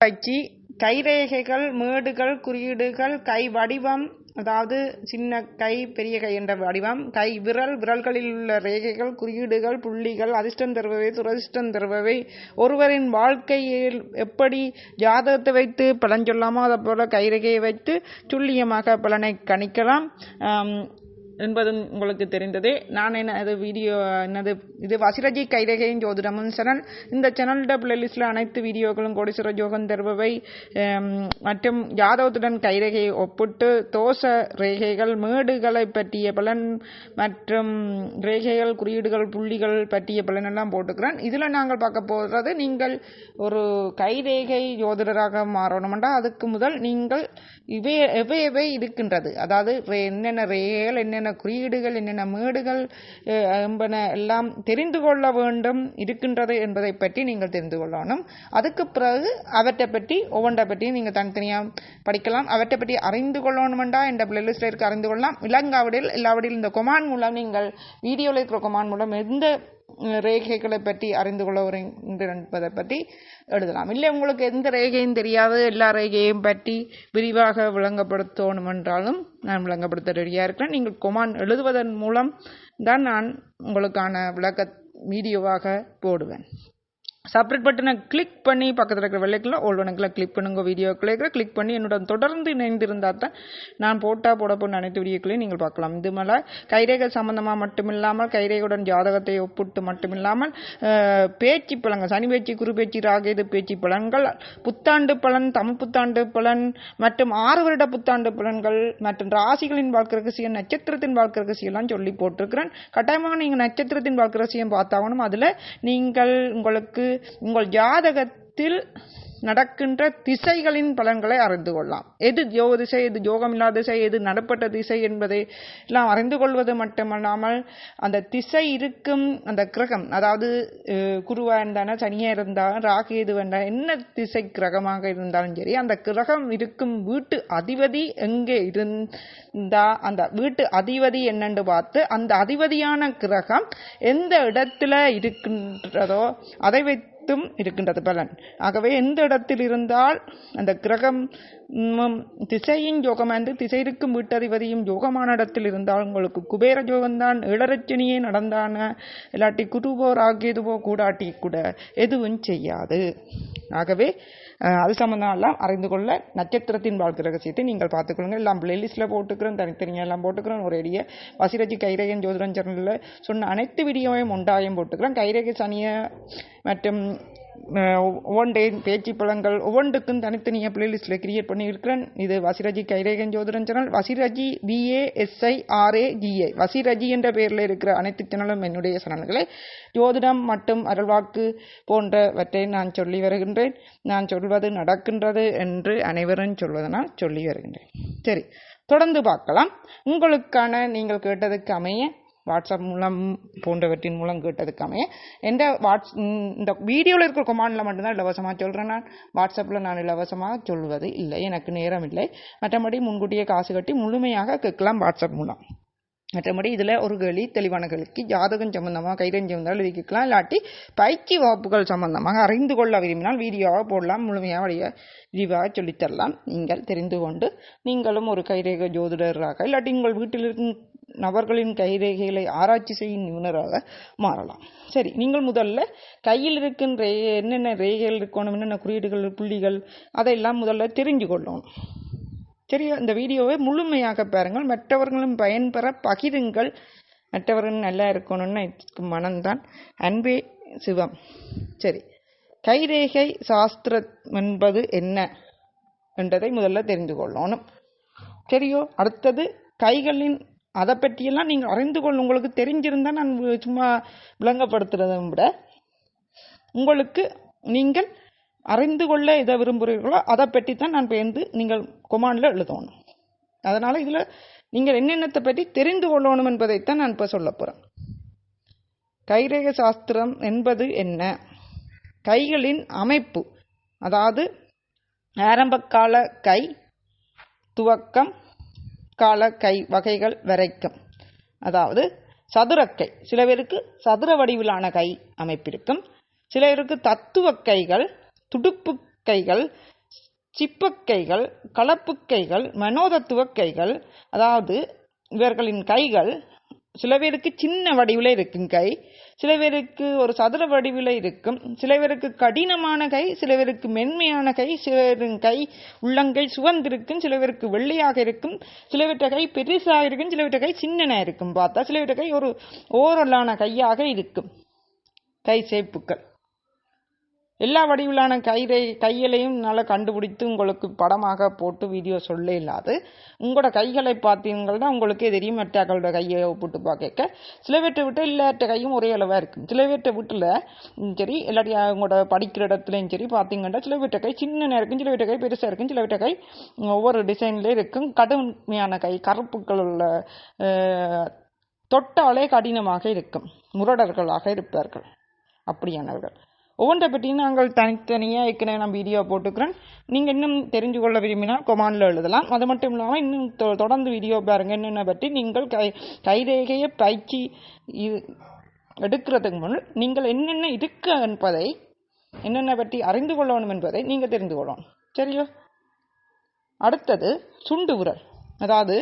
பயிற்சி கைரேகைகள், மேடுகள், குறியீடுகள், கை வடிவம், அதாவது சின்ன கை பெரிய கை என்ற வடிவம், கை விரல்களில் உள்ள ரேகைகள், குறியீடுகள், புள்ளிகள், அதிர்ஷ்டம் தருபவை, துரதிர்ஷ்டம் தருபவை, ஒருவரின் வாழ்க்கையில் எப்படி ஜாதகத்தை வைத்து பலன் சொல்லாமோ அதை போல கைரேகையை வைத்து துல்லியமாக பலனை கணிக்கலாம் என்பதும் உங்களுக்கு தெரிந்ததே. நான் இது வசிரஜி கைரேகையின் ஜோதிடமும் சேனல். இந்த சேனலோட பிளேலிஸ்டில் அனைத்து வீடியோக்களும் கோடீஸ்வர யோகம் தருபவை மற்றும் ஜாதகத்துடன் கைரேகையை ஒப்பிட்டு தோஷ ரேகைகள், மேடுகளை பற்றிய பலன் மற்றும் ரேகைகள், குறியீடுகள், புள்ளிகள் பற்றிய பலன் எல்லாம் போட்டுக்கிறேன். இதில் நாங்கள் பார்க்க போகிறது, நீங்கள் ஒரு கைரேகை ஜோதிடராக மாறணுமெண்டா அதுக்கு முதல் நீங்கள் எவை இருக்கின்றது, அதாவது என்னென்ன ரேகைகள், என்னென்ன குறியீடுகள், என்னென்ன மேடுகள் என்பன எல்லாம் தெரிந்து கொள்ள வேண்டும் இருக்கின்றது என்பதை பற்றி நீங்கள் தெரிந்து கொள்ளணும். அதுக்கு பிறகு அவற்றை பற்றி ஒவ்வொன்றை பற்றி நீங்கள் தனித்தனியாக படிக்கலாம். அவற்றை பற்றி அறிந்து கொள்ளணுமெண்டா என்ற பிளேலிஸ்டில் இருக்க அறிந்து கொள்ளலாம். இல்லாவிடில் இந்த கொமாண்ட் மூலம், நீங்கள் வீடியோவில் இருக்கிற கொமாண்ட் மூலம் எந்த ரேகைகளை பற்றி அறிந்து கொள்ள என்பதை பற்றி எழுதலாம். இல்லை உங்களுக்கு எந்த ரேகையும் தெரியாது, எல்லா ரேகையும் பற்றி விரிவாக விளங்கப்படுத்தணும் என்றாலும் நான் விளங்கப்படுத்த ரெடியாக இருக்கிறேன். நீங்கள் கொமாண்ட் எழுதுவதன் மூலம் தான் நான் உங்களுக்கான விளக்க வீடியோவாக போடுவேன். சப்ரேட் பட்டனை கிளிக் பண்ணி பக்கத்தில் இருக்கிற வெள்ளைக்குள்ள ஓல்வனுக்குள்ள கிளிக் பண்ணுங்க. வீடியோக்களை கிளிக் பண்ணி என்னுடன் தொடர்ந்து இணைந்திருந்தால் தான் நான் போட போன அனைத்து வீடியோக்களையும் நீங்கள் பார்க்கலாம். இது மேலே கைரேகை சம்பந்தமாக மட்டுமில்லாமல், கைரேகையுடன் ஜாதகத்தை ஒப்பிட்டு மட்டுமில்லாமல் பேச்சு பலன்கள், சனி பேச்சு, குரு பேச்சு, ராகேது பேச்சு பலன்கள், புத்தாண்டு பலன், தமிழ் புத்தாண்டு பலன் மற்றும் 6 வருட புத்தாண்டு பலன்கள் மற்றும் ராசிகளின் வாழ்க்கை ரகசியம், நட்சத்திரத்தின் வாழ்க்கை ரகசியம் எல்லாம் சொல்லி போட்டிருக்கிறேன். கட்டாயமாக நீங்கள் நட்சத்திரத்தின் வாழ்க்கை ரகசியம் பார்த்தாகணும். அதில் நீங்கள் உங்கள் ஜாதகத்தில் நடக்கின்ற திசைகளின் பலன்களை அறிந்து கொள்ளலாம். எது யோக திசை, எது யோகம் இல்லாத திசை, எது நடப்பட்ட திசை என்பதை எல்லாம் அறிந்து கொள்வது மட்டுமல்லாமல், அந்த திசை இருக்கும் அந்த கிரகம், அதாவது குருவா இருந்தாலும், சனியா இருந்தாலும், ராகு எது வேண்டாம், என்ன திசை கிரகமாக இருந்தாலும் சரி, அந்த கிரகம் இருக்கும் வீட்டு அதிபதி எங்கே இருந்தா அந்த வீட்டு அதிபதி என்னென்று பார்த்து, அந்த அதிபதியான கிரகம் எந்த இடத்துல இருக்கின்றதோ அதை வைத்து இருக்கின்றது பலன். ஆகவே எந்த இடத்தில் இருந்தால் அந்த கிரகம் திசையின் யோகமானது, திசை இருக்கும் வீட்டதிபதியும் யோகமான இடத்தில் இருந்தால் உங்களுக்கு குபேர யோகம்தான். ஏழரச்சனியே நடந்தான, இல்லாட்டி குருவோ ராகேதுவோ கூடாட்டி கூட எதுவும் செய்யாது. ஆகவே அது சம்பந்தம் எல்லாம் அறிந்து கொள்ள நட்சத்திரத்தின் வாழ்க்கை ரகசியத்தை நீங்கள் பார்த்துக்கொள்ளுங்க. எல்லாம் பிளேலிஸ்டில் போட்டுக்கிறேன், தனித்தனியாக எல்லாம் போட்டுக்கிறேன். ஒரு எடிய வசிரஜி கைரேகன் ஜோதிடன் சேனலில் சொன்ன அனைத்து வீடியோவையும் ஒன்றாயும் போட்டுக்கிறேன். கைரேகை, சனிய மற்றும் ஒவ்வொன்றே பேச்சு பழங்கள் ஒவ்வொன்றுக்கும் தனித்தனியாக பிளேலிஸ்டில் கிரியேட் பண்ணி இருக்கிறேன். இது வசிரஜி கைரேகன் ஜோதிடன் சேனல். வசிரஜி VASIRAGI, வசிரஜி என்ற பெயரில் இருக்கிற அனைத்து சேனலும் என்னுடைய சேனல்களை. ஜோதிடம் மற்றும் அருள்வாக்கு போன்றவற்றை நான் சொல்லி வருகின்றேன். நான் சொல்வது நடக்கின்றது என்று அனைவரும் சொல்வதனால் சொல்லி வருகின்றேன். சரி, தொடர்ந்து பார்க்கலாம். உங்களுக்கான நீங்கள் கேட்டதுக்கு அமைய வாட்ஸ்அப் மூலம் போன்றவற்றின் மூலம் கேட்டதுக்கு அமைய இந்த வீடியோவில் இருக்கிற கொமாண்டில் மட்டும்தான் இலவசமாக சொல்கிறேன். நான் வாட்ஸ்அப்பில் நான் இலவசமாக சொல்வது இல்லை, எனக்கு நேரம் இல்லை. மற்றபடி முன்கூட்டியே காசு கட்டி முழுமையாக கேட்கலாம் வாட்ஸ்அப் மூலம். மற்றபடி இதில் ஒரு கேள்வி, தெளிவான கேள்விக்கு ஜாதகம் சம்பந்தமாக, கைரேகை சம்பந்தமாக எழுதிக்கலாம். இல்லாட்டி பயிற்சி வகுப்புகள் சம்பந்தமாக அறிந்து கொள்ள விரும்பினால் வீடியோவாக போடலாம், முழுமையாக விரிவாக சொல்லித்தரலாம். நீங்கள் தெரிந்து கொண்டு நீங்களும் ஒரு கைரேகை ஜோதிடராக, இல்லாட்டி உங்கள் வீட்டில் இருக்கும் நபர்களின் கைரேகைகளை ஆராய்ச்சி செய்யும் நிபுணராக மாறலாம். சரி, நீங்கள் முதல்ல கையில் இருக்கின்ற என்னென்ன ரேகைகள் இருக்கணும், என்னென்ன குறியீடுகள், புள்ளிகள், அதையெல்லாம் முதல்ல தெரிஞ்சு கொள்ளணும். சரியா? இந்த வீடியோவை முழுமையாக பாருங்கள், மற்றவர்களும் பயன்பெற பகிருங்கள். மற்றவர்கள் நல்லா இருக்கணும்னு மனம்தான், அன்பே சிவம். சரி, கைரேகை சாஸ்திரம் என்பது என்ன என்றதை முதல்ல தெரிந்து கொள்ளணும். சரியோ? அடுத்தது கைகளின், அதை பற்றியெல்லாம் நீங்கள் அறிந்து கொள்ள, உங்களுக்கு தெரிஞ்சிருந்தால் நான் சும்மா விளங்கப்படுத்துறதை விட உங்களுக்கு நீங்கள் அறிந்து கொள்ள எதை விரும்புகிறீர்களோ அதை பற்றி தான் நான் பேர்ந்து நீங்கள் கொமாண்டில் எழுதணும். அதனால் இதில் நீங்கள் என்னென்னத்தை பற்றி தெரிந்து கொள்ளணும் என்பதைத்தான் நான் இப்போ சொல்ல போகிறேன். கைரேகை சாஸ்திரம் என்பது என்ன? கைகளின் அமைப்பு, அதாவது ஆரம்பகால கை, துவக்கம் கால கை வகைகள் வரைக்கும். அதாவது சதுரக்கை, சில பேருக்கு சதுர வடிவிலான கை அமைப்பிருக்கும். சிலருக்கு தத்துவ கைகள், துடுப்பு கைகள், சிப்பக்கைகள், கலப்பு கைகள், மனோதத்துவ கைகள். அதாவது இவர்களின் கைகள் சில பேருக்கு சின்ன வடிவில் இருக்கும் கை, சில பேருக்கு ஒரு சதுர வடிவில் இருக்கும், சில பேருக்கு கடினமான கை, சில பேருக்கு மென்மையான கை, சில பேரின் கை உள்ளங்கை சுவந்திருக்கும், சில பேருக்கு வெள்ளையாக இருக்கும், சில பேர்ட்ட கை பெருசாக இருக்கும், சில பேர்ட்ட கை சின்னனா இருக்கும். பார்த்தா சில பேர்ட்ட கை ஒரு ஓரலான கையாக இருக்கும். கை சேப்புக்கள் எல்லா வடிவிலான கைகளையும் நல்லா கண்டுபிடித்து உங்களுக்கு படமாக போட்டு வீடியோ சொல்ல இல்லாது உங்களோட கைகளை பார்த்தீங்கன்னா உங்களுக்கே தெரியும். மற்றவர்களோட கையை ஒப்பிட்டு பார்க்க சில பேர்ட்ட விட்டு எல்லாட்ட கையும் ஒரே அளவாக இருக்கும். சில பேர்ட்ட வீட்டில் சரி இல்லாட்டி உங்களோட படிக்கிற இடத்துலையும் சரி பார்த்தீங்கன்னா சில பேர்ட்ட கை சின்ன இருக்கும், சில பேர்ட்ட கை பெருசாக இருக்கும், சில பேர்ட்ட கை ஒவ்வொரு டிசைன்லேயும் இருக்கும். கடுமையான கை, கருப்புக்கள் உள்ள தொட்டாலே கடினமாக இருக்கும், முரடர்களாக இருப்பார்கள். அப்படியானவர்கள் ஒவ்வொன்றை பற்றியும் நாங்கள் தனித்தனியாக ஏற்கனவே நான் வீடியோ போட்டுக்கிறேன். நீங்கள் இன்னும் தெரிஞ்சு கொள்ள விரும்பினால் கொமாண்டில் எழுதலாம். அது மட்டும் இல்லாமல் இன்னும் தொடர்ந்து வீடியோ பாருங்கள். என்னென்ன பற்றி நீங்கள் கைரேகையை பயிற்சி எடுக்கிறதுக்கு முன் நீங்கள் என்னென்ன இருக்கு என்பதை, என்னென்ன பற்றி அறிந்து கொள்ளணும் என்பதை நீங்கள் தெரிந்து கொள்ளணும். சரியோ? அடுத்தது சுண்டு விரல். அதாவது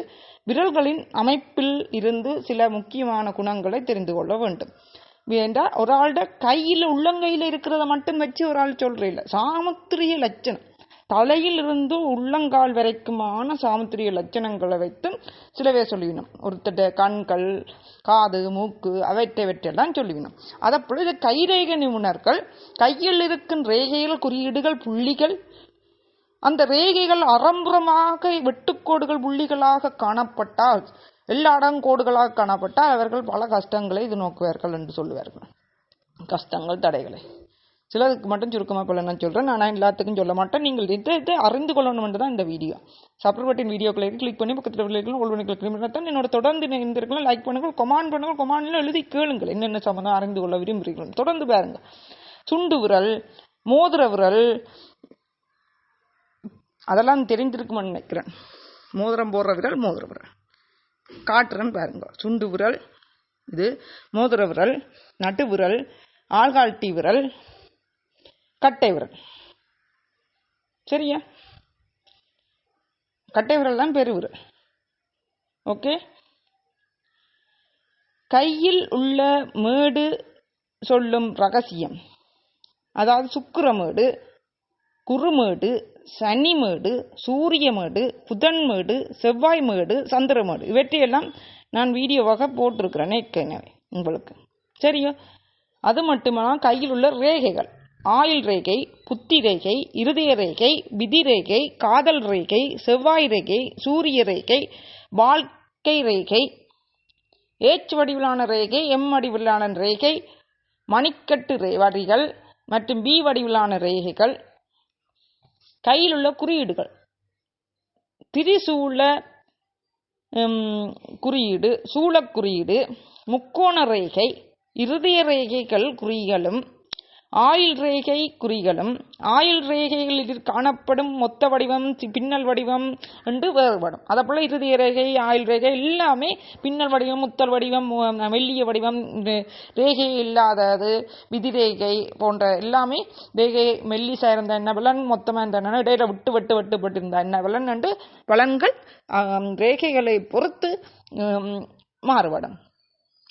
விரல்களின் அமைப்பில் இருந்து சில முக்கியமான குணங்களை தெரிந்து கொள்ள வேண்டும். வேண்டா ஒரு ஆள்ட கையில் உள்ளங்கையில் இருக்கிறத மட்டும் வச்சு ஒரு ஆள் சொல்றீல்ல. சாமுத்திரிய லட்சணம் தலையில் இருந்து உள்ளங்கால் வரைக்குமான சாமுத்திரிய லட்சணங்களை வைத்தும் சில பேர் சொல்லிவிடும். ஒருத்தட்ட கண்கள், காது, மூக்கு அவற்றையெல்லாம் சொல்லிவிடும். அதப்போல இது கைரேகை நிபுணர்கள் கையில் இருக்கும் ரேகைகள், குறியீடுகள், புள்ளிகள், அந்த ரேகைகள் அறம்புறமாக வெட்டுக்கோடுகள் புள்ளிகளாக காணப்பட்டால், எல்லா கோடுகளாக காணப்பட்டால் அவர்கள் பல கஷ்டங்களை இது நோக்குவார்கள் என்று சொல்லுவார்கள். கஷ்டங்கள், தடைகளை சிலருக்கு மட்டும் சுருக்கமாக போல நான் சொல்கிறேன். நான் எல்லாத்துக்கும் சொல்ல மாட்டேன். நீங்கள் இதை அறிந்து கொள்ளணும் என்று தான் இந்த வீடியோ. சப்ஸ்கிரைப் வீடியோக்களை கிளிக் பண்ணி பக்கத்தில் தான் என்னோட தொடர்ந்து இருந்திருக்கலாம். லைக் பண்ணுங்கள், கமெண்ட் பண்ணுங்கள், கமெண்ட்ல எழுதி கேளுங்கள் என்னென்ன சம்பந்தம் அறிந்து கொள்ள விரும்புகிறீர்கள். தொடர்ந்து பாருங்கள். சுண்டு விரல், மோதிர விரல் அதெல்லாம் தெரிஞ்சிருக்குமென்னு நினைக்கிறேன். மோதிரம் போடுற விரல், மோதிர விரல் காட்டுறேன்னு பாருங்க. சுண்டு விரல் இது, மோதிர விரல், நட்டு விரல், ஆள்காட்டி விரல், கட்டை விரல். சரியா? கட்டை விரல் தான் பெருவிரல். ஓகே. கையில் உள்ள மேடு சொல்லும் ரகசியம். அதாவது சுக்கிரமேடு, குறுமேடு, சனிமேடு, சூரியமேடு, புதன்மேடு, செவ்வாய்மேடு, சந்திரமேடு இவற்றையெல்லாம் நான் வீடியோவாக போட்டிருக்கிறேன் ஏற்கனவே உங்களுக்கு. சரியோ? அது மட்டுமல்ல கையில் உள்ள ரேகைகள், ஆயுள் ரேகை, புத்தி ரேகை, இருதய ரேகை, விதி ரேகை, காதல் ரேகை, செவ்வாய் ரேகை, சூரிய ரேகை, வாழ்க்கை ரேகை, ஏச் வடிவிலான ரேகை, எம் வடிவிலான ரேகை, மணிக்கட்டு வரிகள் மற்றும் பி வடிவிலான ரேகைகள், கையில் உள்ள குறியீடுகள், திரிசூல குறியீடு, சூழக் குறியீடு, முக்கோண ரேகை, இருதய ரேகைகள் குறிகளும், ஆயுள் ரேகை குறிகளும், ஆயுள் ரேகைகளில் காணப்படும் மொத்த வடிவம், பின்னல் வடிவம் என்று வேறுபடும். அதேபோல இருதய ரேகை, ஆயுள் ரேகை எல்லாமே பின்னல் வடிவம், முத்தல் வடிவம், மெல்லிய வடிவம், ரேகை இல்லாதது, விதி ரேகை போன்ற எல்லாமே ரேகை மெல்லிசா இருந்த என்ன பலன், மொத்தமாக இருந்த இடையில விட்டு இருந்த என்ன பலன் என்று பலன்கள் ரேகைகளை பொறுத்து மாறுபடும்.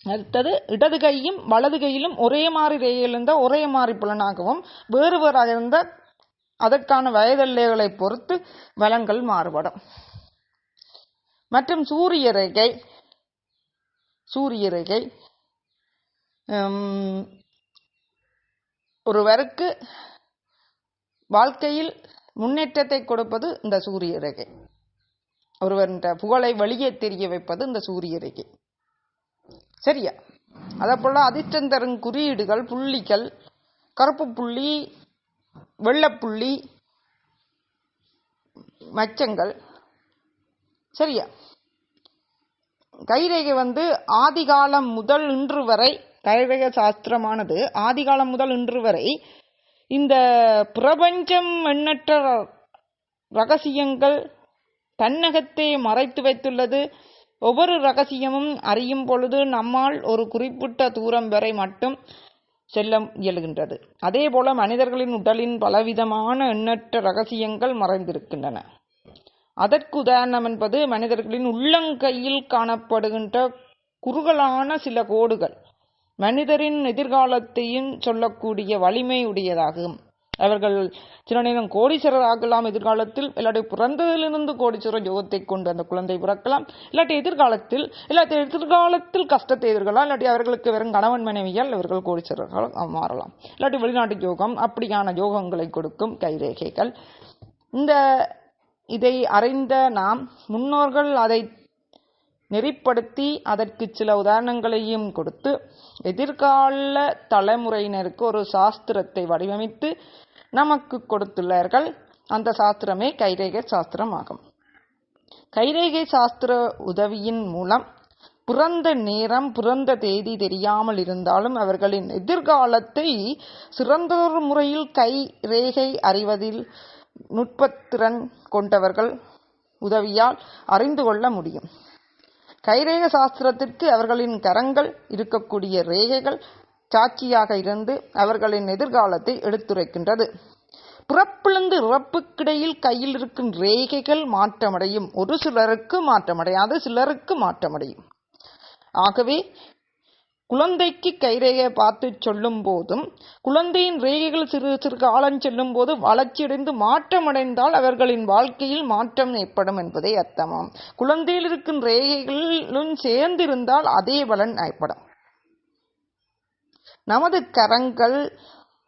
அடுத்தது இடது கையும் வலது கையிலும் ஒரே மாதிரி ரேகையில் இருந்தால் ஒரே மாதிரி பலனாகவும், வேறு வேறாக இருந்தால் அதற்கான வயதெல்லைகளை பொறுத்து பலன்கள் மாறுபடும். மற்றும் சூரிய ரேகை ஒருவருக்கு வாழ்க்கையில் முன்னேற்றத்தை கொடுப்பது இந்த சூரிய ரேகை. ஒருவரின் புகழை வெளியே தெரிய வைப்பது இந்த சூரிய ரேகை. சரியா? அதேபோல அதிர்ஷ்டம் தரும் குறியீடுகள், புள்ளிகள், கருப்பு புள்ளி, வெள்ளப்புள்ளி, மச்சங்கள். சரியா? கைரேகை ஆதிகாலம் முதல் இன்று வரை, கைரேகை சாஸ்திரமானது ஆதிகாலம் முதல் இன்று வரை இந்த பிரபஞ்சம் எண்ணற்ற ரகசியங்கள் தன்னகத்தை மறைத்து வைத்துள்ளது. ஒவ்வொரு ரகசியமும் அறியும் பொழுது நம்மால் ஒரு குறிப்பிட்ட தூரம் வரை மட்டும் செல்ல இயலுகின்றது. அதேபோல மனிதர்களின் உடலின் பலவிதமான எண்ணற்ற ரகசியங்கள் மறைந்திருக்கின்றன. அதற்கு உதாரணம் என்பது மனிதர்களின் உள்ளங்கையில் காணப்படுகின்ற குறுகலான சில கோடுகள் மனிதரின் எதிர்காலத்தையும் சொல்லக்கூடிய வலிமை உடையதாகும். அவர்கள் சில நேரம் கோடீஸ்வரர் ஆகலாம் எதிர்காலத்தில், இல்லாட்டி பிறந்ததிலிருந்து கோடீஸ்வர யோகத்தை கொண்டு அந்த குழந்தை பிறக்கலாம், எதிர்காலத்தில் கஷ்டத்தை எதிர்கொள்ளலாம், இல்லாட்டி அவர்களுக்கு வெறும் கணவன் மனைவியால் அவர்கள் கோடீஸ்வரர்கள் மாறலாம், இல்லாட்டி வெளிநாட்டு யோகம் அப்படியான யோகங்களை கொடுக்கும் கைரேகைகள். இதை அறிந்த நாம் முன்னோர்கள் அதை நெறிப்படுத்தி அதற்கு சில உதாரணங்களையும் கொடுத்து எதிர்கால தலைமுறையினருக்கு ஒரு சாஸ்திரத்தை வடிவமைத்து நமக்கு கொடுத்துள்ளார்கள். அந்த சாஸ்திரமே கைரேகை சாஸ்திரம் ஆகும். கைரேகை சாஸ்திர உதவியின் மூலம் பிறந்த நேரம் பிறந்த தேதி தெரியாமல் இருந்தாலும் அவர்களின் எதிர்காலத்தை சிறந்தொரு முறையில் கைரேகை அறிவதில் நுட்பத்திறன் கொண்டவர்கள் உதவியால் அறிந்து கொள்ள முடியும். கைரேக சாஸ்திரத்திற்கு அவர்களின் கரங்கள் இருக்கக்கூடிய ரேகைகள் சாட்சியாக இருந்து அவர்களின் எதிர்காலத்தை எடுத்துரைக்கின்றது. பிறப்பிலிருந்து இறப்புக்கிடையில் கையில் இருக்கும் ரேகைகள் மாற்றமடையும். ஒரு சிலருக்கு மாற்றமடையாது, சிலருக்கு மாற்றமடையும். ஆகவே குழந்தைக்கு கைரேகை பார்த்து சொல்லும் போதும் குழந்தையின் ரேகைகள் சிறு சிறு காலம் செல்லும் போது வளர்ச்சியடைந்து மாற்றமடைந்தால் அவர்களின் வாழ்க்கையில் மாற்றம் ஏற்படும் என்பதை அர்த்தமாம். குழந்தையில் இருக்கும் ரேகைகளும் சேர்ந்திருந்தால் அதே பலன் ஏற்படும். நமது கரங்கள்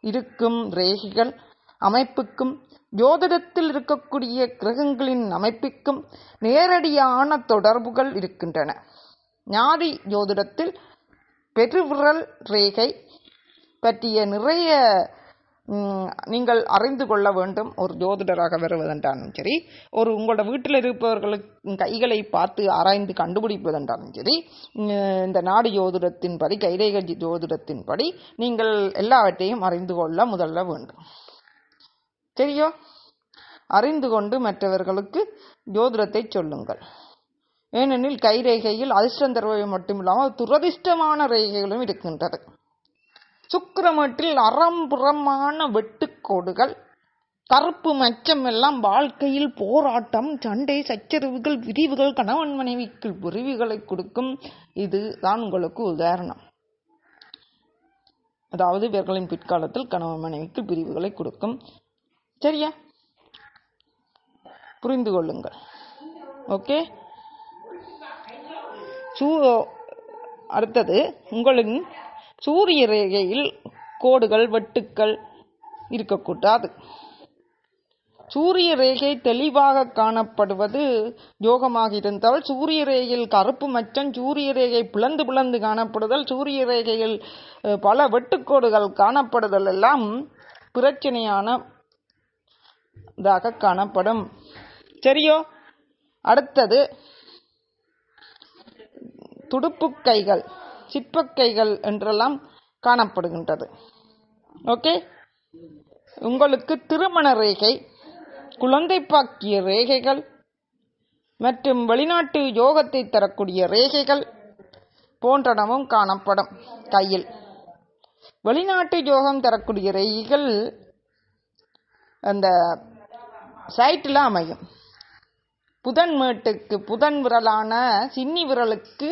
இருக்கும் ரேகைகள் அமைப்புக்கும் ஜோதிடத்தில் இருக்கக்கூடிய கிரகங்களின் அமைப்புக்கும் நேரடியான தொடர்புகள் இருக்கின்றன. ஞாதி ஜோதிடத்தில் பெருவிரல் ரேகை பற்றிய நிறைய நீங்கள் அறிந்து கொள்ள வேண்டும். ஒரு ஜோதிடராக வருவதென்றாலும் சரி, உங்களோட வீட்டில் இருப்பவர்களுக்கு கைகளை பார்த்து ஆராய்ந்து கண்டுபிடிப்பதென்றாலும் சரி, இந்த நாடி ஜோதிடத்தின்படி கைரேகை ஜோதிடத்தின்படி நீங்கள் எல்லாவற்றையும் அறிந்து கொள்ள முதல்ல வேண்டும். சரியோ? அறிந்து கொண்டு மற்றவர்களுக்கு ஜோதிடத்தை சொல்லுங்கள். ஏனெனில் கைரேகையில் அதிர்ஷ்டம் தருவது மட்டுமில்லாமல் துரதிர்ஷ்டமான ரேகைகளும் இருக்கின்றது. சுக்கிரமேட்டில் அறம்புறமான வெட்டுக்கோடுகள், கருப்பு மச்சம் எல்லாம் வாழ்க்கையில் போராட்டம், சண்டை, சச்சரவுகள், விரிவுகள், கணவன் மனைவிக்கு பிரிவுகளை கொடுக்கும். இதுதான் உங்களுக்கு உதாரணம். அதாவது இவர்களின் பிற்காலத்தில் கணவன் மனைவிக்கு பிரிவுகளை கொடுக்கும். சரியா? புரிந்து கொள்ளுங்கள். ஓகே. அடுத்தது, உங்களின் சூரிய ரேகையில் கோடுகள் வெட்டுக்கள் இருக்கக்கூடாது. சூரிய ரேகை தெளிவாக காணப்படுவது யோகமாக இருந்தால், சூரிய ரேகையில் கருப்பு மச்சம், சூரிய ரேகை பிளந்து காணப்படுதல், சூரிய ரேகையில் பல வெட்டுக்கோடுகள் காணப்படுதல் எல்லாம் பிரச்சனையானதாக காணப்படும். சரியோ? அடுத்தது, துடுப்பு கைகள், சிற்பக்கைகள் என்றெல்லாம் காணப்படுகின்றது. ஓகே. உங்களுக்கு திருமண ரேகை, குழந்தை பாக்கிய ரேகைகள் மற்றும் வெளிநாட்டு யோகத்தை தரக்கூடிய ரேகைகள் போன்றனவும் காணப்படும் கையில். வெளிநாட்டு யோகம் தரக்கூடிய ரேகைகள் அந்த சைட்டில் அமையும். புதன் மேட்டுக்கு, புதன் விரலான சின்னி விரலுக்கு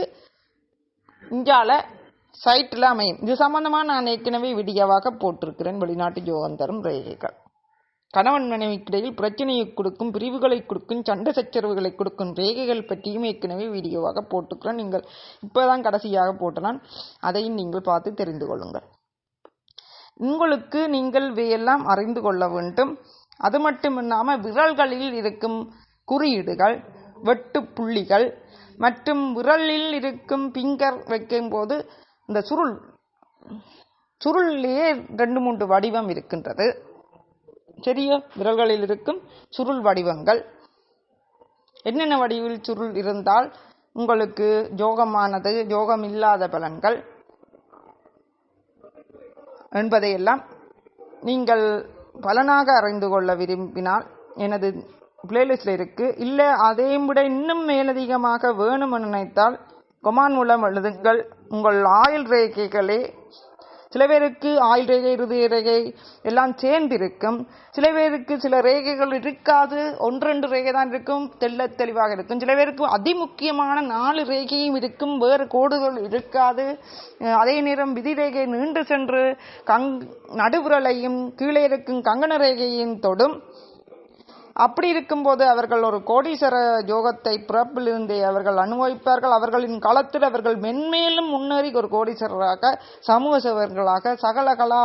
இஞ்சால சைட்டில் அமையும். இது சம்பந்தமாக நான் ஏற்கனவே வீடியோவாக போட்டிருக்கிறேன். வெளிநாட்டு யோகம் தரும் ரேகைகள் கணவன் மனைவிக்கிடையில் பிரச்சனையை கொடுக்கும், பிரிவுகளை கொடுக்கும், சண்டை சச்சரவுகளை கொடுக்கும் ரேகைகள் பற்றியும் ஏற்கனவே வீடியோவாக போட்டுக்கிறேன். நீங்கள் இப்போதான் கடைசியாக போட்டலாம், அதையும் நீங்கள் பார்த்து தெரிந்து கொள்ளுங்கள். உங்களுக்கு நீங்கள் இவையெல்லாம் அறிந்து கொள்ள வேண்டும். அது மட்டுமில்லாமல் விரல்களில் இருக்கும் குறியீடுகள், வெட்டு புள்ளிகள் மற்றும் விரலில் இருக்கும் பிங்கர் வைக்கும் போது இந்த சுருளிலேயே 2-3 வடிவம் இருக்கின்றது. சரியா? விரல்களில் இருக்கும் சுருள் வடிவங்கள் என்னென்ன வடிவில் சுருள் இருந்தால் உங்களுக்கு யோகமானது, யோகம் இல்லாத பலன்கள் என்பதையெல்லாம் நீங்கள் பலனாக அறிந்து கொள்ள விரும்பினால் எனது பிளேலிஸ்டில் இருக்குது. இல்லை அதையும் விட இன்னும் மேலதிகமாக வேணுமென நினைத்தால் கொமான் மூலம் எழுதுங்கள். உங்கள் ஆயுள் ரேகைகளே சில பேருக்கு ஆயுள் ரேகை, இறுதி ரேகை எல்லாம் சேர்ந்திருக்கும். சில பேருக்கு சில ரேகைகள் இருக்காது, 1-2 ரேகை தான் இருக்கும், தெளிவாக இருக்கும். சில பேருக்கு அதிமுக்கியமான 4 ரேகையும் இருக்கும், வேறு கோடுகள் இருக்காது. அதே நேரம் விதி ரேகை நீண்டு சென்று நடுவிரலையும் கீழே இருக்கும் கங்கண ரேகையும் தொடும். அப்படி இருக்கும்போது அவர்கள் ஒரு கோடீஸ்வர யோகத்தை பிறப்பிலிருந்தே அவர்கள் அனுபவிப்பார்கள். அவர்களின் காலத்தில் அவர்கள் மென்மேலும் முன்னேறி ஒரு கோடீஸ்வரராக, சமூக சேவர்களாக, சகல கலா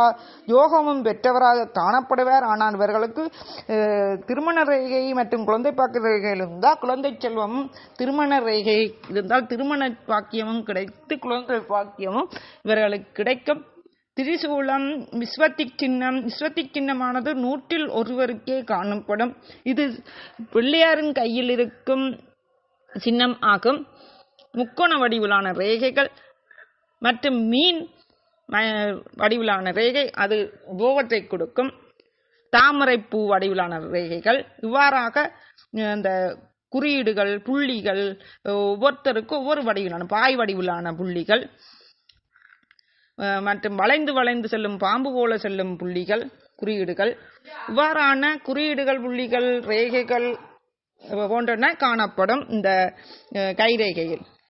யோகமும் பெற்றவராக காணப்படுவார். ஆனால் இவர்களுக்கு திருமண ரேகை மற்றும் குழந்தை பாக்கிய ரேகையில் இருந்தால் குழந்தை செல்வமும், திருமண ரேகை இருந்தால் திருமண பாக்கியமும் கிடைத்து குழந்தை பாக்கியமும் இவர்களுக்கு கிடைக்கும். திரிசூலம் விஸ்வத்திக் சின்னம். விஸ்வத்திக் சின்னமானது 100-ல் ஒருவருக்கே காணப்படும். இது பிள்ளையாரின் கையில் இருக்கும் சின்னம் ஆகும். முக்கோண வடிவிலான ரேகைகள் மற்றும் மீன் வடிவிலான ரேகை அது போகத்தை கொடுக்கும். தாமரை பூ வடிவிலான ரேகைகள். இவ்வாறாக அந்த குறியீடுகள், புள்ளிகள் ஒவ்வொருத்தருக்கும் ஒவ்வொரு வடிவிலான பாய் வடிவிலான புள்ளிகள் மற்றும் வளைந்து வளைந்து செல்லும் பாம்பு போல செல்லும் புள்ளிகள், குறியீடுகள். இவ்வாறான குறியீடுகள், புள்ளிகள், ரேகைகள் போன்றன காணப்படும் இந்த கைரேகையில்.